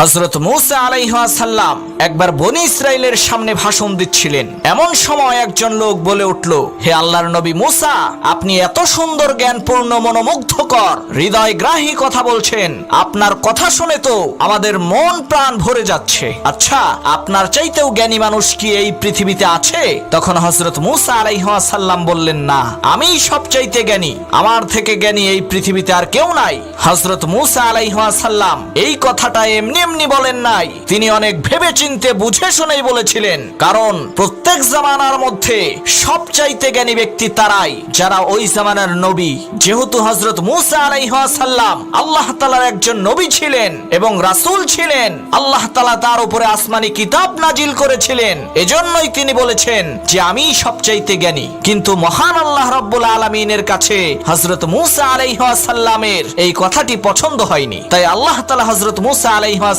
হযরত মূসা আলাইহিস সালাম একবার বনী ইসরাইলের সামনে ভাষণ দিচ্ছিলেন। এমন সময় একজন লোক বলে উঠল, হে আল্লাহর নবী মূসা, আপনি এত সুন্দর জ্ঞানপূর্ণ মনোমুগ্ধকর হৃদয়গ্রাহী কথা বলছেন, আপনার কথা শুনে তো আমাদের মন প্রাণ ভরে যাচ্ছে। আচ্ছা, আপনার চাইতেও জ্ঞানী মানুষ কি এই পৃথিবীতে আছে? তখন হযরত মূসা আলাইহিস সালাম বললেন, না, আমিই সবচাইতে জ্ঞানী, আমার থেকে জ্ঞানী এই পৃথিবীতে আর কেউ নাই। হযরত মূসা আলাইহিস সালাম এই কথাটা এমনি এমনি বলেন নাই, তিনি অনেক ভেবে চিন্তে বুঝে শুনেই বলেছিলেন। কারণ প্রত্যেক জামানার মধ্যে সবচাইতে জ্ঞানী ব্যক্তি তারাই যারা ওই জামানার নবী। যেহেতু হযরত মূসা আলাইহিস সালাম আল্লাহ তাআলার একজন নবী ছিলেন এবং রাসূল ছিলেন, আল্লাহ তাআলা তার উপরে আসমানি কিতাব নাজিল করেছিলেন, এজন্যই তিনি বলেছেন যে আমি সবচাইতে জ্ঞানী। কিন্তু মহান আল্লাহ রাব্বুল আলামিনের কাছে হযরত মূসা আলাইহিস সালামের এই কথাটি পছন্দ হয়নি। তাই আল্লাহ তাআলা হযরত মূসা আলাইহিস